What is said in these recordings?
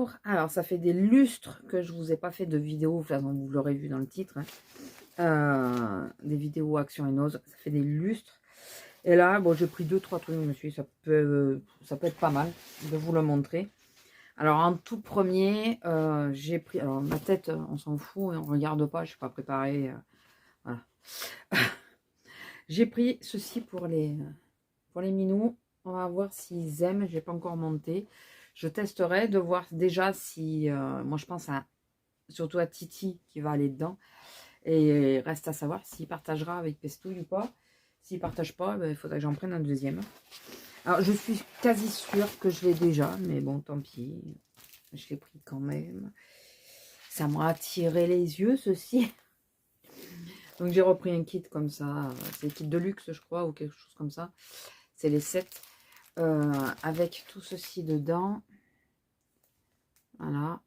bonjour. Alors, ça fait des lustres que je vous ai pas fait de vidéo, enfin, vous l'aurez vu dans le titre. Des vidéos Action et Nose, ça fait des lustres. Et là, bon, j'ai pris 2-3 trucs, je me suis dit, ça peut être pas mal de vous le montrer. Alors, en tout premier, j'ai pris, alors ma tête, on s'en fout et on regarde pas, je suis pas préparée. Voilà. J'ai pris ceci pour les minous. On va voir s'ils aiment, je n'ai pas encore monté. Je testerai de voir déjà si, moi je pense surtout à Titi qui va aller dedans. Et reste à savoir s'il partagera avec Pestouille ou pas. S'il ne partage pas, ben, il faudrait que j'en prenne un deuxième. Alors je suis quasi sûre que je l'ai déjà, mais bon tant pis. Je l'ai pris quand même. Ça m'a attiré les yeux ceci. Donc j'ai repris un kit comme ça. C'est le kit de luxe je crois ou quelque chose comme ça. C'est les 7. Avec tout ceci dedans. Voilà.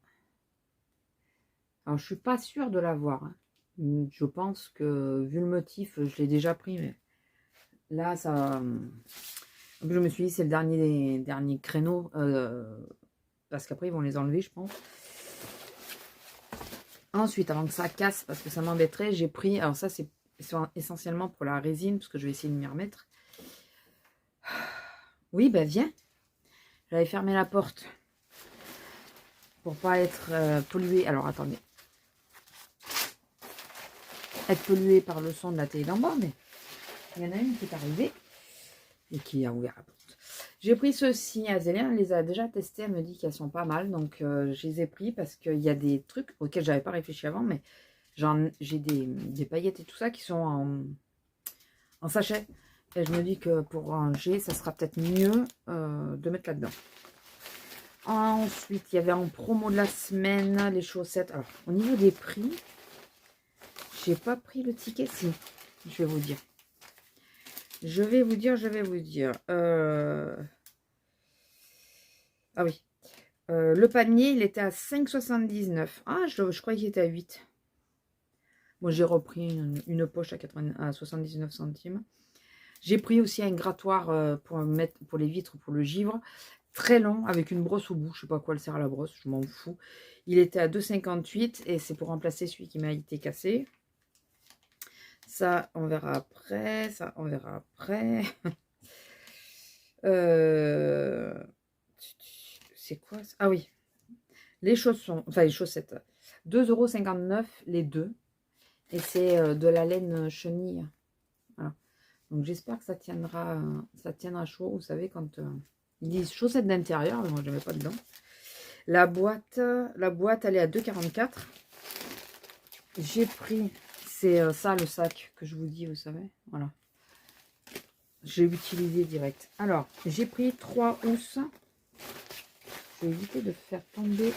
Alors, je suis pas sûre de l'avoir. Hein. Je pense que, vu le motif, je l'ai déjà pris. Mais là, ça... Je me suis dit, c'est le dernier créneau. Parce qu'après, ils vont les enlever, je pense. Ensuite, avant que ça casse, parce que ça m'embêterait, j'ai pris... Alors ça, c'est essentiellement pour la résine, parce que je vais essayer de m'y remettre. Oui, ben viens. J'avais fermé la porte pour pas être pollué. Alors, attendez. Être pollué par le son de la télé d'en bas, mais il y en a une qui est arrivée et qui a ouvert la porte. J'ai pris ceci. Azélia les a déjà testés. Elle me dit qu'elles sont pas mal. Donc, je les ai pris parce qu'il y a des trucs auxquels j'avais pas réfléchi avant, mais j'ai des paillettes et tout ça qui sont en sachet. Et je me dis que pour ranger, ça sera peut-être mieux de mettre là-dedans. Ensuite, il y avait en promo de la semaine les chaussettes. Alors, au niveau des prix, j'ai pas pris le ticket. Si, je vais vous dire. Je vais vous dire. Ah oui. Le panier, il était à 5,79. Ah, je croyais qu'il était à 8. Moi, j'ai repris une poche à 79 centimes. J'ai pris aussi un grattoir pour les vitres, pour le givre. Très long, avec une brosse au bout. Je sais pas à quoi elle sert à la brosse, je m'en fous. Il était à 2,58 et c'est pour remplacer celui qui m'a été cassé. Ça, on verra après. Ça, on verra après. C'est quoi ça? Ah oui. Les chaussons, enfin les chaussettes. 2,59 € les deux. Et c'est de la laine chenille. Voilà. Donc j'espère que ça tiendra chaud. Vous savez, quand ils disent chaussettes d'intérieur, mais moi je ne mets pas dedans. La boîte, elle est à 2,44 €. J'ai pris, c'est ça le sac que je vous dis, vous savez. Voilà. J'ai utilisé direct. Alors, j'ai pris 3 housses. Je vais éviter de faire tomber.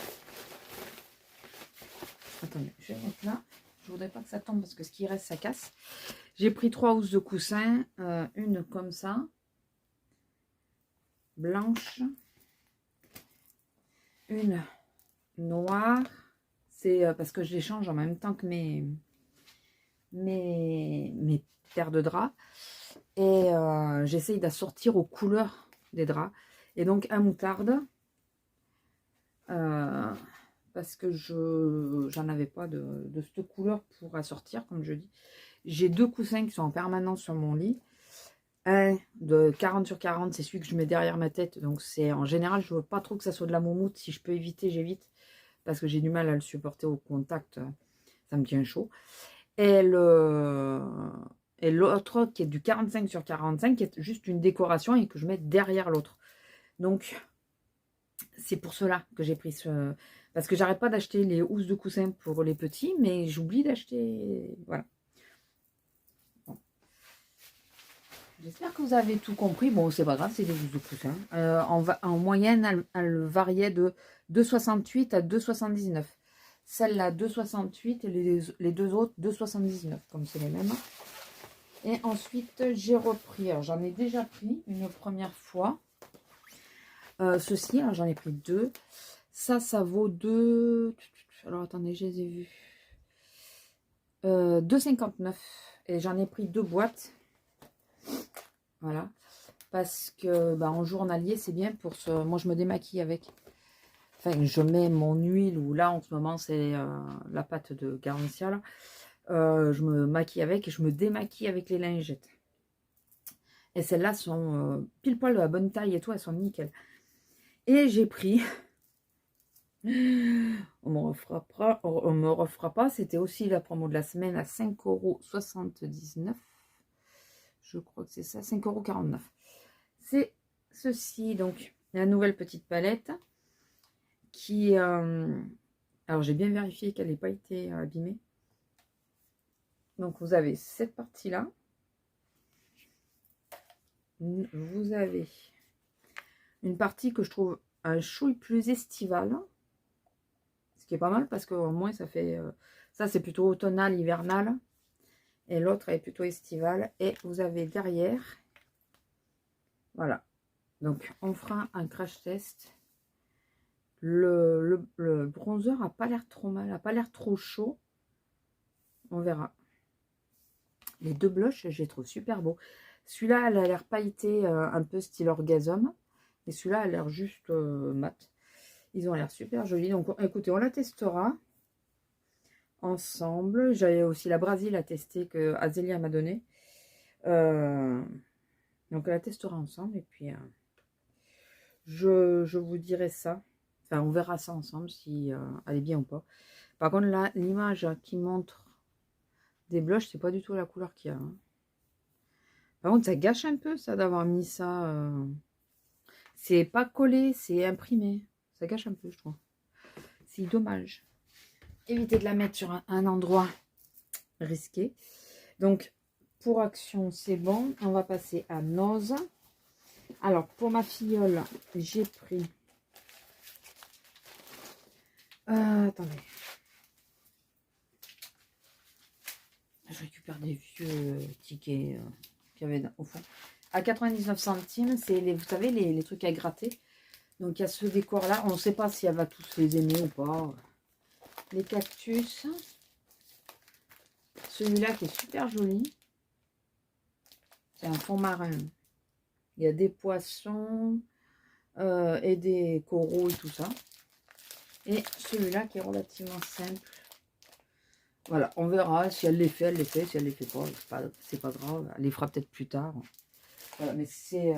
Attendez, je vais mettre là. Je voudrais pas que ça tombe parce que ce qui reste, ça casse. J'ai pris 3 housses de coussin. Une comme ça. Blanche. Une noire. C'est parce que je les change en même temps que mes paires de draps. Et j'essaye d'assortir aux couleurs des draps. Et donc, un moutarde. Parce que j'en avais pas de cette couleur pour assortir, comme je dis. J'ai 2 coussins qui sont en permanence sur mon lit. Un de 40 sur 40, c'est celui que je mets derrière ma tête. Donc, c'est en général, je veux pas trop que ça soit de la moumoute. Si je peux éviter, j'évite. Parce que j'ai du mal à le supporter au contact. Ça me tient chaud. Et l'autre qui est du 45 sur 45, qui est juste une décoration et que je mets derrière l'autre. Donc, c'est pour cela que j'ai pris ce... Parce que j'arrête pas d'acheter les housses de coussin pour les petits, mais j'oublie d'acheter... Voilà. Bon. J'espère que vous avez tout compris. Bon, c'est pas grave, c'est des housses de coussin. En moyenne, elle variait de 2,68 à 2,79. Celle-là, 2,68 et les deux autres, 2,79, comme c'est les mêmes. Et ensuite, j'ai repris... Alors, j'en ai déjà pris une première fois. Ceci, alors j'en ai pris 2. Ça vaut 2... Alors, attendez, je les ai vus. 2,59. Et j'en ai pris 2 boîtes. Voilà. Parce que, en journalier, c'est bien pour ce... Moi, je me démaquille avec. enfin, je mets mon huile, ou là, en ce moment, c'est la pâte de Garancia, là. Je me maquille avec et je me démaquille avec les lingettes. Et celles-là sont pile poil de la bonne taille et tout, elles sont nickel. Et j'ai pris, on me refera pas, c'était aussi la promo de la semaine à 5,79 €. Je crois que c'est ça, 5,49 €. C'est ceci, donc la nouvelle petite palette qui... alors j'ai bien vérifié qu'elle n'ait pas été abîmée. Donc vous avez cette partie-là. Vous avez une partie que je trouve un chouille plus estivale. Ce qui est pas mal parce qu'au moins ça fait... ça c'est plutôt automnal, hivernal. Et l'autre est plutôt estivale. Et vous avez derrière... Voilà. Donc on fera un crash test. Le bronzer a pas l'air trop mal, a pas l'air trop chaud. On verra. Les deux blushs, je les trouve super beaux. Celui-là, elle a l'air pailleté, un peu style orgasme. Et celui-là, elle a l'air juste mat. Ils ont l'air super jolis. Donc, écoutez, on la testera ensemble. J'avais aussi la Brasil à tester que Azélia m'a donné. Donc, on la testera ensemble. Et puis, je vous dirai ça. Enfin, on verra ça ensemble si elle est bien ou pas. Par contre, là, l'image qui montre des blushs, c'est pas du tout la couleur qu'il y a. Hein. Par contre, ça gâche un peu, ça, d'avoir mis ça. C'est pas collé, c'est imprimé. Ça gâche un peu, je trouve. C'est dommage. Évitez de la mettre sur un endroit risqué. Donc, pour Action, c'est bon. On va passer à Nose. Alors, pour ma filleule, j'ai pris... attendez. Je récupère des vieux tickets qu'il y avait au fond. À 99 centimes, c'est les, vous savez, les trucs à gratter. Donc, il y a ce décor-là. On ne sait pas si elle va tous les aimer ou pas. Les cactus. Celui-là qui est super joli. C'est un fond marin. Il y a des poissons et des coraux et tout ça. Et celui-là qui est relativement simple. Voilà, on verra. Si elle les fait, elle les fait. Si elle les fait pas, c'est pas grave. Elle les fera peut-être plus tard. Voilà, mais c'est...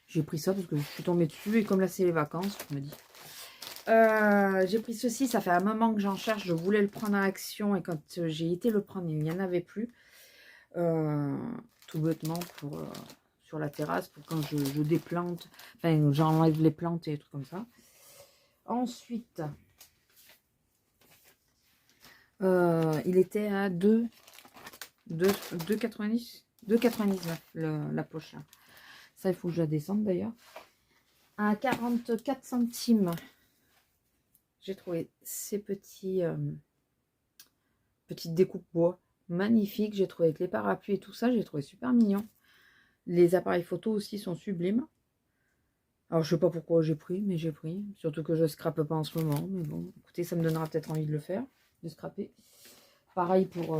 j'ai pris ça parce que je suis tombée dessus. Et comme là, c'est les vacances, je me dis... j'ai pris ceci. Ça fait un moment que j'en cherche. Je voulais le prendre en Action. Et quand j'ai été le prendre, il n'y en avait plus. Tout bêtement pour... sur la terrasse pour quand je déplante, enfin j'enlève les plantes et des trucs comme ça. Ensuite, il était à 2,90, 2,99 la poche. Ça, il faut que je la descende d'ailleurs. À 44 centimes, j'ai trouvé ces petits petites découpes bois magnifiques. J'ai trouvé avec les parapluies et tout ça, j'ai trouvé super mignon. Les appareils photo aussi sont sublimes. Alors, je sais pas pourquoi j'ai pris, mais j'ai pris. Surtout que je scrape pas en ce moment. Mais bon, écoutez, ça me donnera peut-être envie de le faire, de scraper. Pareil pour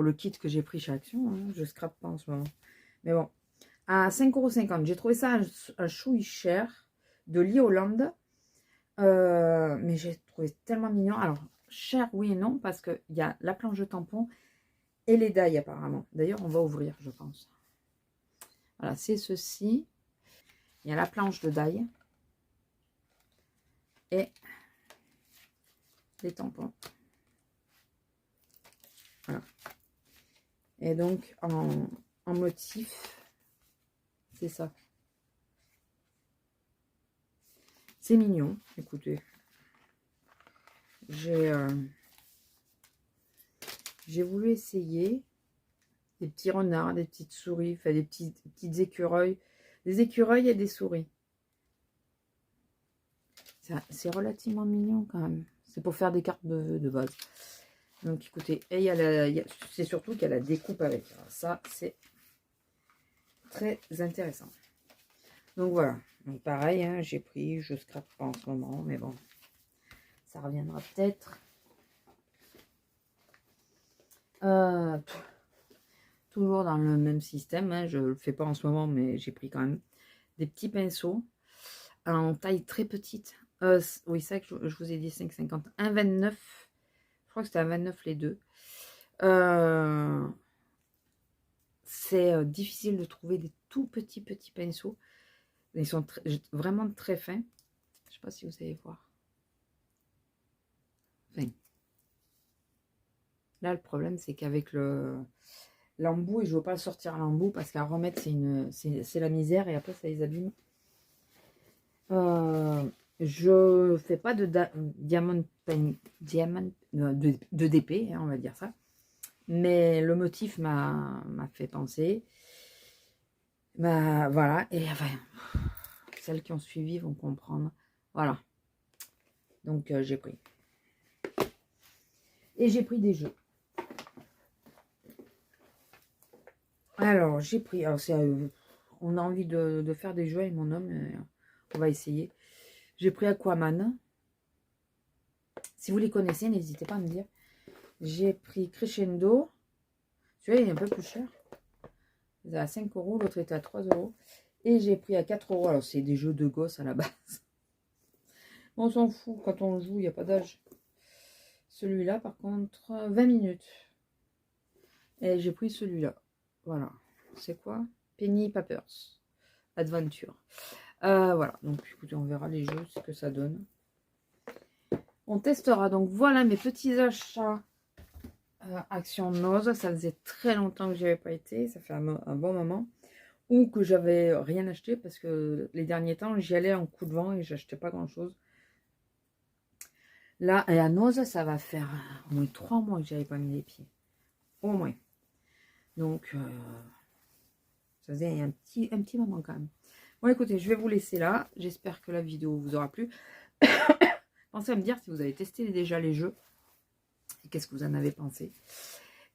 le kit que j'ai pris chez Action. Hein. Je scrape pas en ce moment. Mais bon, à 5,50 €. J'ai trouvé ça un chouï cher de Lee Holland. Mais j'ai trouvé tellement mignon. Alors, cher, oui et non, parce qu'il y a la planche de tampon et les dailles apparemment. D'ailleurs, on va ouvrir, je pense. Voilà, c'est ceci. Il y a la planche de daille et les tampons. Voilà. Et donc, en motif, c'est ça. C'est mignon, écoutez. J'ai voulu essayer des petits renards, des petites souris, enfin des petites écureuils. Des écureuils et des souris. C'est relativement mignon quand même. C'est pour faire des cartes de base. Donc écoutez, c'est surtout qu'il y a la découpe avec. Alors, ça, c'est très intéressant. Donc voilà. Donc pareil, hein, j'ai pris, je scrape pas en ce moment, mais bon, ça reviendra peut-être. Toujours dans le même système, hein, je le fais pas en ce moment, mais j'ai pris quand même des petits pinceaux. en taille très petite. Oui, c'est vrai que je vous ai dit 5,50. 1,29. Je crois que c'était 1,29 les deux. C'est difficile de trouver des tout petits pinceaux. Ils sont vraiment très fins. Je sais pas si vous allez voir. Enfin, là, le problème, c'est qu'avec l'embout, et je ne veux pas le sortir à l'embout parce qu'à remettre, c'est la misère et après, ça les abîme. Je fais pas de diamant de DP, hein, on va dire ça. Mais le motif m'a fait penser. Bah, voilà. Et enfin, celles qui ont suivi vont comprendre. Voilà. Donc, j'ai pris. Et j'ai pris des jeux. Alors, j'ai pris... Alors, on a envie de faire des jeux avec mon homme. On va essayer. J'ai pris Aquaman. Si vous les connaissez, n'hésitez pas à me dire. J'ai pris Crescendo. Celui-là, il est un peu plus cher. Il est à 5 €. L'autre était à 3 €. Et j'ai pris à 4 €. Alors, c'est des jeux de gosses à la base. On s'en fout. Quand on joue, il n'y a pas d'âge. Celui-là, par contre, 20 minutes. Et j'ai pris celui-là. Voilà. C'est quoi? Penny Papers Adventure. Voilà. Donc, écoutez, on verra les jeux, ce que ça donne. On testera. Donc, voilà mes petits achats Action Nose. Ça faisait très longtemps que j'y avais pas été. Ça fait un bon moment. Ou que j'avais rien acheté parce que les derniers temps, j'y allais en coup de vent et j'achetais pas grand-chose. Là, et à Nose, ça va faire au moins 3 mois que j'avais pas mis les pieds. Au moins. Donc, ça faisait un petit moment quand même. Bon, écoutez, je vais vous laisser là. J'espère que la vidéo vous aura plu. Pensez à me dire si vous avez testé déjà les jeux. Et qu'est-ce que vous en avez pensé.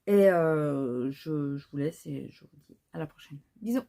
Et je vous laisse et je vous dis à la prochaine. Bisous.